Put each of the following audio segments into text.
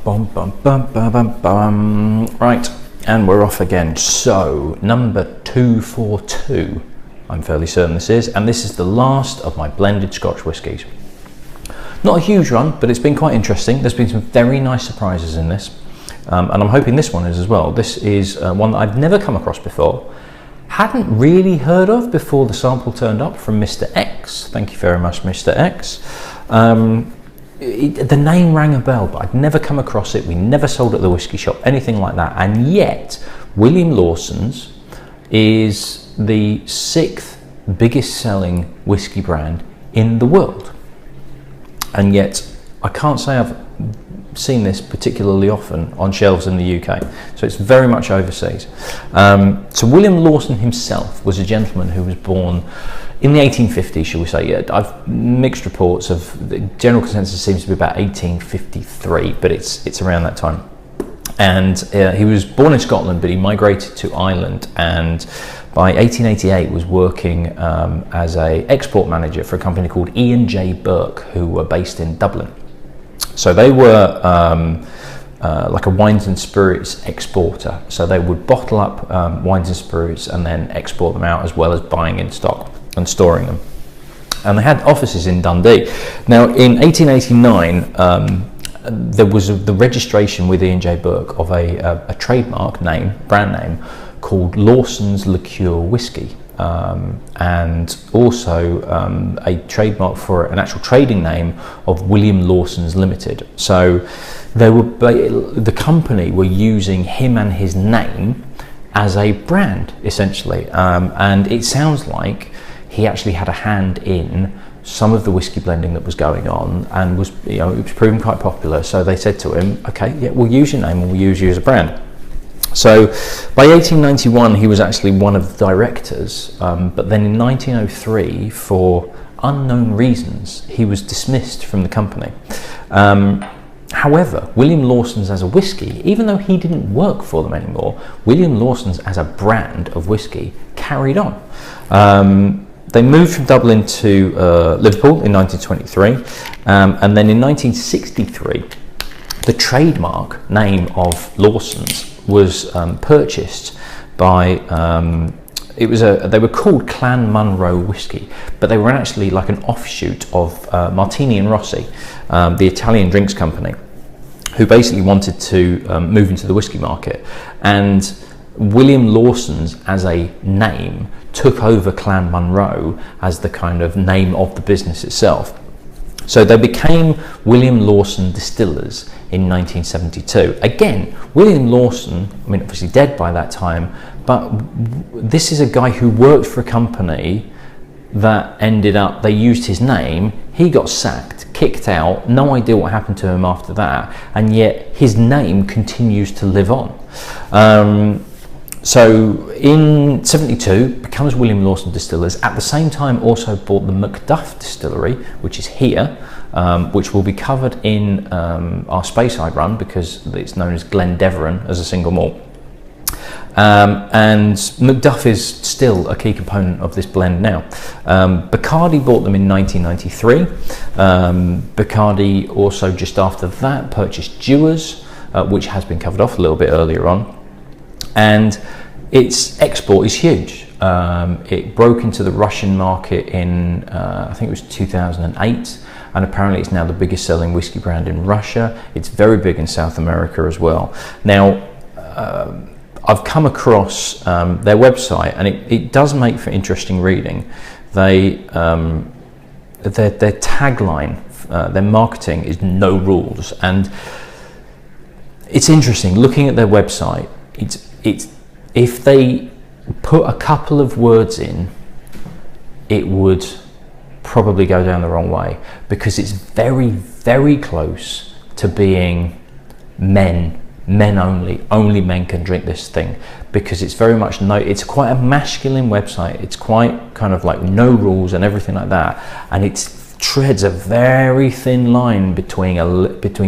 Bum, bum, bum, bum, bum, bum. Right, and we're off again. So, number 242, I'm fairly certain this is, and this is the last of my blended Scotch whiskies. Not a huge run, but it's been quite interesting. There's been some very nice surprises in this, and I'm hoping this one is as well. This is one that I've never come across before, hadn't really heard of before the sample turned up from Mr. X. Thank you very much, Mr. X. The name rang a bell, but I'd never come across it. We never sold at the whiskey shop, anything like that. And yet, William Lawson's is the 6th biggest selling whiskey brand in the world. And yet, I can't say I've seen this particularly often on shelves in the UK. So it's very much overseas. So William Lawson himself was a gentleman who was born in the 1850s, shall we say. Yeah, I've mixed reports of, the general consensus seems to be about 1853, but it's around that time. And he was born in Scotland, but he migrated to Ireland, and by 1888 was working as an export manager for a company called E&J Burke, who were based in Dublin. So they were like a wines and spirits exporter. So they would bottle up wines and spirits and then export them out, as well as buying in stock and storing them. And they had offices in Dundee. Now, in 1889, there was the registration with E&J Burke of a trademark name, brand name, called Lawson's Liqueur Whiskey. And also a trademark for an actual trading name of William Lawson's Limited. So the company were using him and his name as a brand, essentially. And it sounds like he actually had a hand in some of the whiskey blending that was going on, and was, it was proven quite popular. So they said to him, okay, yeah, we'll use your name and we'll use you as a brand. So by 1891, he was actually one of the directors, but then in 1903, for unknown reasons, he was dismissed from the company. However, William Lawson's as a whiskey, even though he didn't work for them anymore, William Lawson's as a brand of whiskey carried on. They moved from Dublin to Liverpool in 1923, and then in 1963, the trademark name of Lawson's was purchased by, they were called Clan Munro Whiskey, but they were actually like an offshoot of Martini and Rossi, the Italian drinks company, who basically wanted to move into the whiskey market. And William Lawson's as a name took over Clan Munro as the kind of name of the business itself. So they became William Lawson Distillers in 1972. Again, William Lawson, I mean, obviously dead by that time, but this is a guy who worked for a company that ended up, they used his name, he got sacked, kicked out, no idea what happened to him after that, and yet his name continues to live on. So in 72, becomes William Lawson Distillers. At the same time, also bought the Macduff Distillery, which is here, which will be covered in our Speyside run, because it's known as Glendeveron as a single malt. And Macduff is still a key component of this blend now. Bacardi bought them in 1993. Bacardi also, just after that, purchased Dewar's, which has been covered off a little bit earlier on. And its export is huge. It broke into the Russian market in, I think it was 2008, and apparently it's now the biggest selling whiskey brand in Russia. It's very big in South America as well. Now, I've come across their website, and it does make for interesting reading. Their tagline, their marketing is no rules, and it's interesting looking at their website. It's if they put a couple of words in, it would probably go down the wrong way, because it's very, very close to being men only men can drink this thing, because it's very much it's quite a masculine website. It's quite kind of like no rules and everything like that, and it treads a very thin line between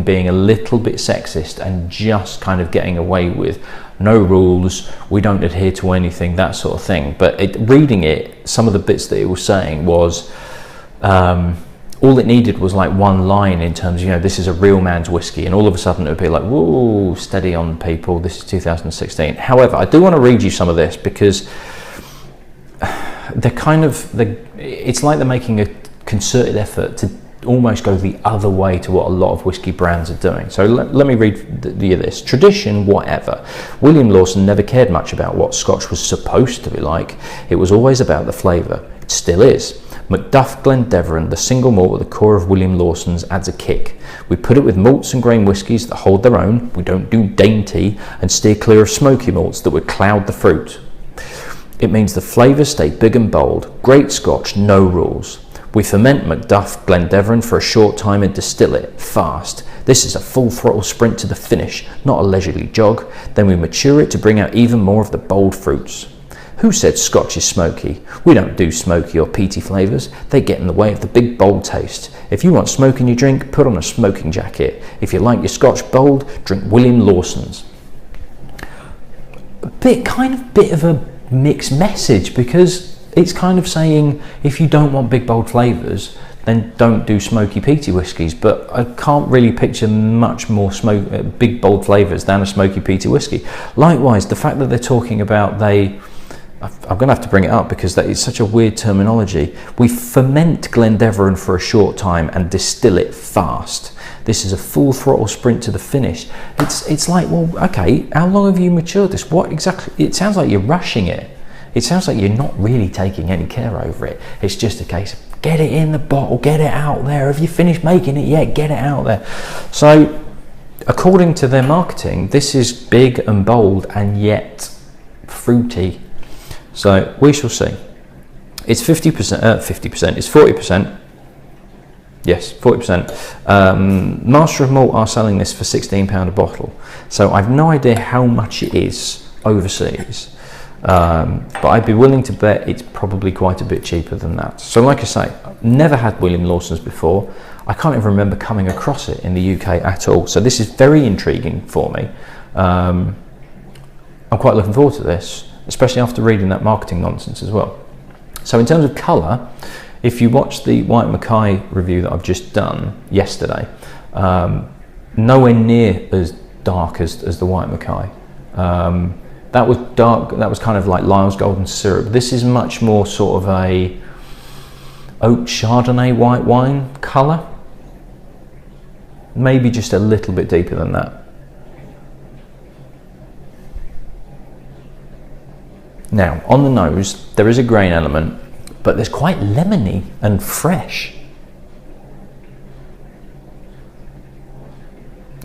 being a little bit sexist and just kind of getting away with no rules, we don't adhere to anything, that sort of thing. But reading it, some of the bits that it was saying was all it needed was like one line in terms of, this is a real man's whiskey, and all of a sudden it would be like, whoa, steady on people, this is 2016. However, I do want to read you some of this, because it's like they're making a concerted effort to almost go the other way to what a lot of whiskey brands are doing. So let me read you this. Tradition, whatever. William Lawson never cared much about what Scotch was supposed to be like. It was always about the flavour. It still is. Macduff Glendeveron, the single malt at the core of William Lawson's, adds a kick. We put it with malts and grain whiskies that hold their own. We don't do dainty and steer clear of smoky malts that would cloud the fruit. It means the flavours stay big and bold. Great Scotch, no rules. We ferment Macduff Glendeveron for a short time and distill it fast. This is a full throttle sprint to the finish, not a leisurely jog. Then we mature it to bring out even more of the bold fruits. Who said Scotch is smoky? We don't do smoky or peaty flavours. They get in the way of the big bold taste. If you want smoke in your drink, put on a smoking jacket. If you like your Scotch bold, drink William Lawson's. A bit of a mixed message, because it's kind of saying, if you don't want big bold flavours, then don't do smoky peaty whiskies. But I can't really picture much more big bold flavours than a smoky peaty whiskey. Likewise, the fact that they're talking about I'm going to have to bring it up because that is such a weird terminology. We ferment Glendeveron for a short time and distill it fast. This is a full throttle sprint to the finish. It's like, well, okay, how long have you matured this? What exactly? It sounds like you're rushing it. It sounds like you're not really taking any care over it. It's just a case of get it in the bottle, get it out there. Have you finished making it yet? Get it out there. So, according to their marketing, this is big and bold and yet fruity. So we shall see. It's 50%, it's 40%. Yes, 40%. Master of Malt are selling this for £16 a bottle. So I've no idea how much it is overseas. But I'd be willing to bet it's probably quite a bit cheaper than that. So like I say, I've never had William Lawson's before. I can't even remember coming across it in the UK at all. So this is very intriguing for me. I'm quite looking forward to this, especially after reading that marketing nonsense as well. So in terms of colour, if you watch the White Mackay review that I've just done yesterday, nowhere near as dark as the White Mackay. That was dark, that was kind of like Lyle's Golden Syrup. This is much more sort of a oak Chardonnay white wine colour. Maybe just a little bit deeper than that. Now, on the nose, there is a grain element, but there's quite lemony and fresh.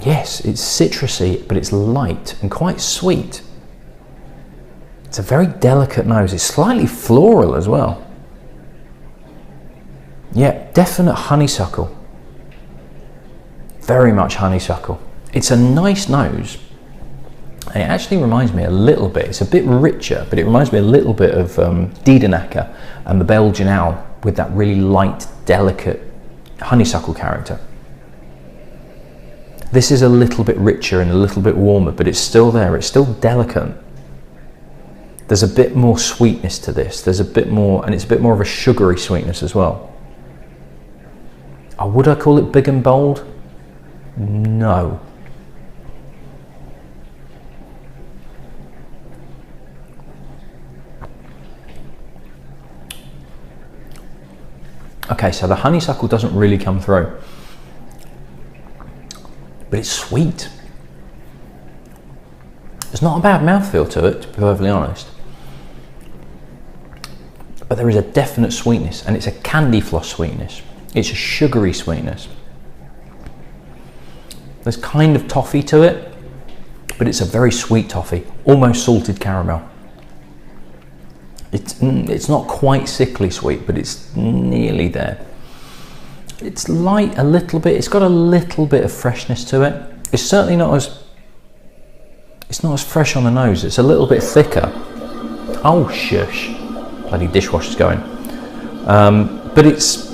Yes, it's citrusy, but it's light and quite sweet. It's a very delicate nose. It's slightly floral as well. Yeah, definite honeysuckle. Very much honeysuckle. It's a nice nose. And it actually reminds me a little bit, it's a bit richer, but it reminds me a little bit of Diedenacker and the Belgian Owl with that really light, delicate honeysuckle character. This is a little bit richer and a little bit warmer, but it's still there, it's still delicate. There's a bit more sweetness to this, there's a bit more, and it's a bit more of a sugary sweetness as well. Would I call it big and bold? No. Okay, so the honeysuckle doesn't really come through, but it's sweet. There's not a bad mouthfeel to it, to be perfectly honest. But there is a definite sweetness, and it's a candy floss sweetness. It's a sugary sweetness. There's kind of toffee to it, but it's a very sweet toffee, almost salted caramel. It's not quite sickly sweet, but it's nearly there. It's light a little bit. It's got a little bit of freshness to it. It's certainly not as. It's not as fresh on the nose. It's a little bit thicker. Oh shush! Bloody dishwasher's going. But it's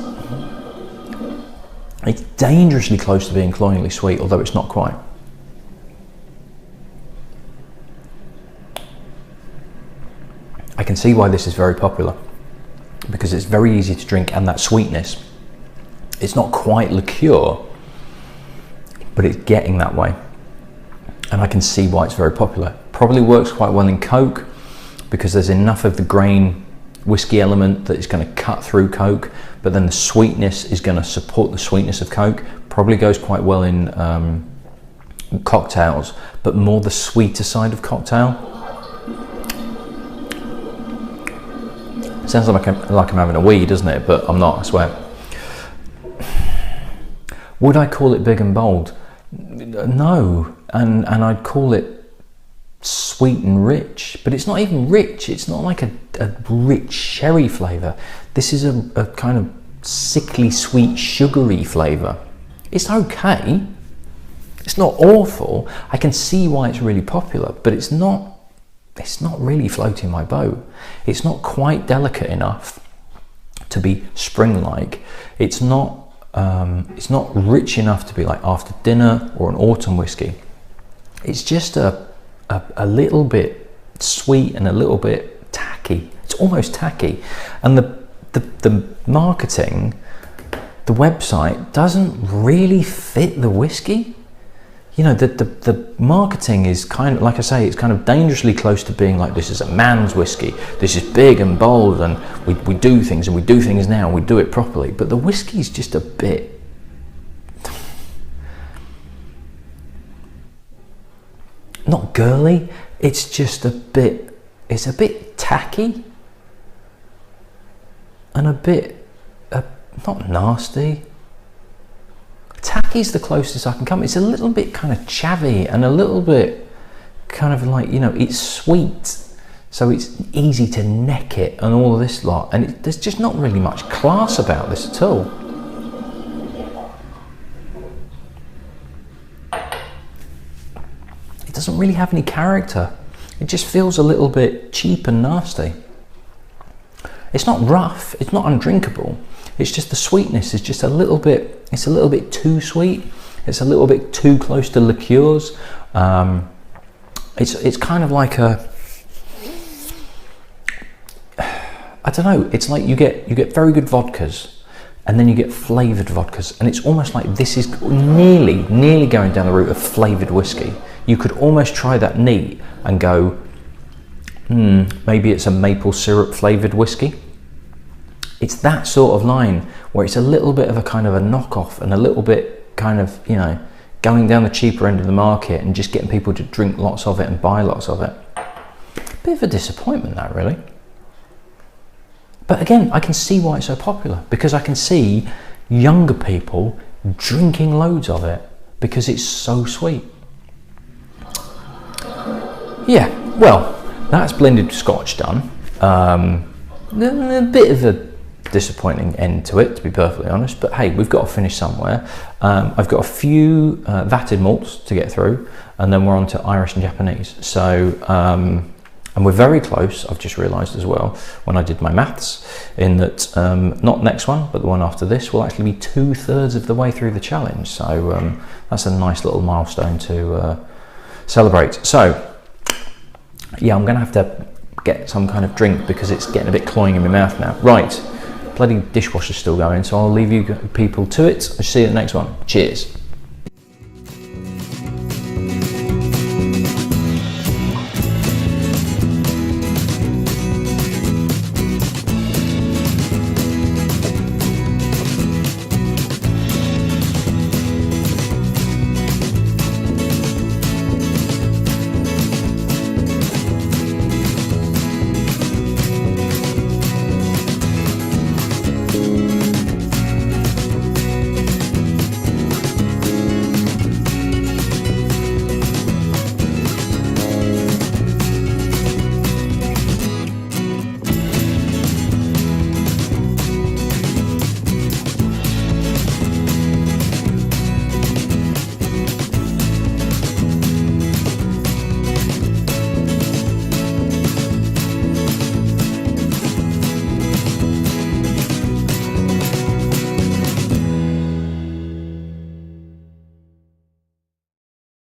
dangerously close to being cloyingly sweet, although it's not quite. I can see why this is very popular, because it's very easy to drink, and that sweetness It's not quite liqueur, but it's getting that way. And I can see why it's very popular. Probably works quite well in Coke because there's enough of the grain whiskey element that is going to cut through Coke, but then the sweetness is going to support the sweetness of Coke. Probably goes quite well in cocktails, but more the sweeter side of cocktail. Sounds like I'm having a wee, doesn't it? But I'm not, I swear. Would I call it big and bold? No, and I'd call it sweet and rich, but it's not even rich. It's not like a rich sherry flavour. This is a kind of sickly sweet sugary flavour. It's okay. It's not awful. I can see why it's really popular, but it's not really floating my boat. It's not quite delicate enough to be spring-like. It's not rich enough to be like after dinner or an autumn whiskey. It's just a little bit sweet and a little bit tacky. It's almost tacky. And the marketing, the website doesn't really fit the whiskey. You know, the marketing is kind of, like I say, it's kind of dangerously close to being like, this is a man's whiskey, this is big and bold, and we do things, and we do things now, and we do it properly. But the whiskey's just a bit, not girly, it's just it's a bit tacky, and a bit, not nasty. Tacky's the closest I can come. It's a little bit kind of chavvy and a little bit kind of like, you know, it's sweet, so it's easy to neck it and all of this lot, and there's just not really much class about this at all. It doesn't really have any character. It just feels a little bit cheap and nasty. It's not rough, it's not undrinkable. It's just the sweetness is just a little bit, it's a little bit too sweet. It's a little bit too close to liqueurs. It's kind of like a, I don't know, it's like you get very good vodkas and then you get flavoured vodkas, and it's almost like this is nearly going down the route of flavoured whiskey. You could almost try that neat and go, maybe it's a maple syrup flavoured whiskey. It's that sort of line where it's a little bit of a kind of a knockoff and a little bit kind of, you know, going down the cheaper end of the market and just getting people to drink lots of it and buy lots of it. Bit of a disappointment, that, really. But again, I can see why it's so popular, because I can see younger people drinking loads of it because it's so sweet. Yeah, well, that's blended Scotch done. A bit of a disappointing end to it, to be perfectly honest, but hey, we've got to finish somewhere. I've got a few vatted malts to get through, and then we're on to Irish and Japanese. So, and we're very close, I've just realised as well, when I did my maths, in that not next one, but the one after this will actually be 2/3 of the way through the challenge. So that's a nice little milestone to celebrate. So, yeah, I'm going to have to get some kind of drink because it's getting a bit cloying in my mouth now. Right, bloody dishwasher's still going, so I'll leave you people to it. I'll see you at the next one. Cheers.